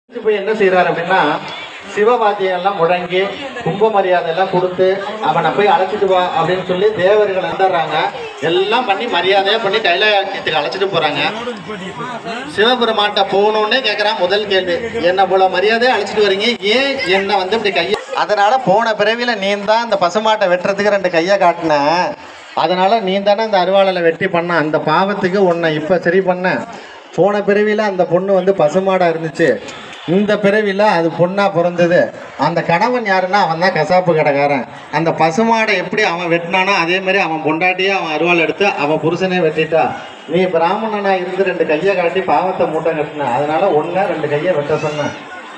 போய் என்ன செய்யறாரு அப்படின்னா, சிவவாத்தியம் எல்லாம் முழங்கி கும்ப மரியாதை எல்லாம் கொடுத்து அவனை போய் அழைச்சிட்டு வா அப்படின்னு சொல்லி தேவர்கள் வந்துடுறாங்க. எல்லாம் பண்ணி மரியாதையா பண்ணி கைலாயத்துக்கு அழைச்சிட்டு போறாங்க. சிவபெருமான்கிட்ட போகணும்னே கேட்கறான். முதல் கேள்வி, என்ன போல மரியாதையை அழைச்சிட்டு வரீங்க, ஏன் என்ன வந்து இப்படி கையை, அதனால போன பிறவில நீ தான் இந்த பசுமாட்டை வெட்டுறதுக்கு 2 கையை காட்டின, அதனால நீ தானே அந்த அருவாளை வெட்டி பண்ண, அந்த பாவத்துக்கு உன்னை இப்ப சரி பண்ண. போன பிறவில அந்த பொண்ணு வந்து பசுமாடா இருந்துச்சு, இந்த பிறவில அது பொண்ணா பிறந்தது. அந்த கணவன் யாருன்னா அவன் தான் கசாப்பு கடைக்காரன். அந்த பசுமாடை எப்படி அவன் வெட்டினானோ அதே மாதிரி அவன் பொண்டாட்டியே அவன் அருவாள் எடுத்து அவன் புருஷனே வெட்டிட்டா. நீ பிராமணனா இருந்து 2 கையை காட்டி பாவத்தை மூட்டை கட்டின, அதனால 2 கையை வெட்ட சொன்ன.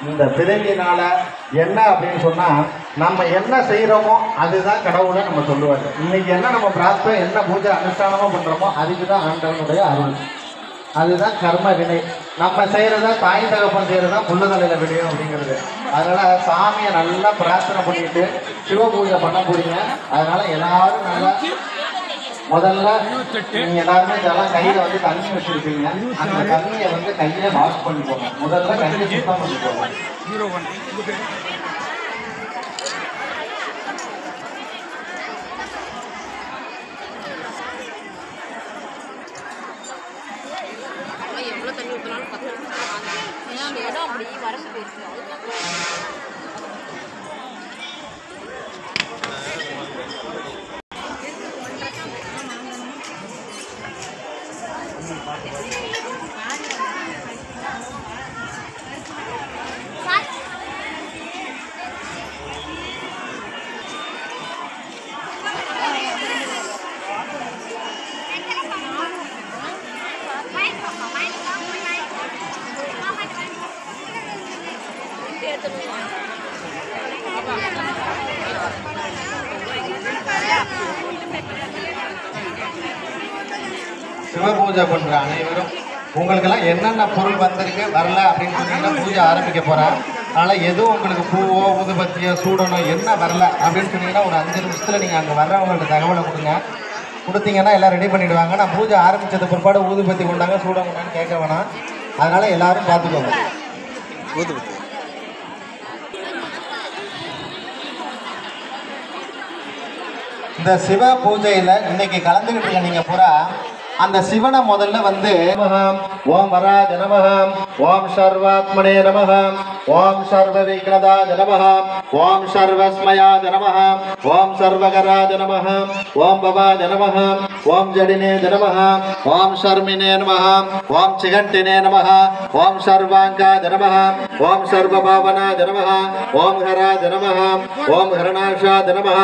இந்த பிறவினால என்ன அப்படின்னு சொன்னா, நம்ம என்ன செய்யறோமோ அதுதான் கடவுளை நம்ம சொல்லுவாரு. இன்னைக்கு என்ன நம்ம பிரார்த்தம் என்ன பூஜை அனுஷ்டானமோ பண்றோமோ அதுக்குதான் ஆண்டவனுடைய அருள், அதுதான் கர்ம வினை. நம்ம செய்யறதா தாய் தகப்பன் செய்யறதா புள்ள தலையில விடையும் அப்படிங்கிறது. அதனால சாமியை நல்லா பிரார்த்தனை பண்ணிட்டு சிவ பூஜை பண்ண போறீங்க. அதனால எல்லாரும் நல்லா முதல்ல நீங்க எல்லாருமே இதெல்லாம் கையில வந்து தண்ணி வச்சிருக்கீங்க. அந்த தண்ணியை வந்து கையில வாஷ் பண்ணிக்கோங்க. முதல்ல கையை சுத்தம் பண்ணிக்கோங்க. சிவ பூஜை பண்ற அனைவரும் உங்களுக்கெல்லாம் என்னென்ன பொருள் வந்திருக்கு வரல அப்படின்னு சொன்னீங்கன்னா பூஜை ஆரம்பிக்க போறேன். அதனால எதுவும் உங்களுக்கு பூவோ ஊதுபத்தியோ சூடனோ என்ன வரல அப்படின்னு சொன்னீங்கன்னா ஒரு 5 நிமிஷத்துல நீங்க அங்கே வர்றவங்களுக்கு தகவலை கொடுங்க. கொடுத்தீங்கன்னா எல்லாம் ரெடி பண்ணிடுவாங்க. நான் பூஜை ஆரம்பிச்சது பிற்பாடு ஊதுபத்தி கொண்டாங்க சூட கொண்டான்னு கேட்க வேணாம். அதனால எல்லாரும் பார்த்துக்கோங்க. ஊதுபத்தி இந்த சிவ பூஜையில இன்னைக்கு கலந்துகிட்டு இருக்க நீங்க பூரா அந்த சிவனை முதல்ல வந்து ஓம் வராஜ நமஹ, ஓம் சர்வாத்மனே நமஹ, ஓம் சர்வ விக்னதாஜ நமஹ, ஓம் சர்வஸ்மயாஜ நமஹ, ஓம் சர்வகராஜ நமஹ, ஓம் பவாஜ நமஹ, ஓம் ஜடினே நமஹ, ஓம் ஷர்மினே நமஹ, ஓம் சிகண்டினே நமஹ, ஓம் சர்வாங்காஜ நமஹ, ஓம் சர்வபாவனாஜ நமஹ, ஓம் ஹராஜ நமஹ, ஓம் ஹரணாஷாஜ நமஹ.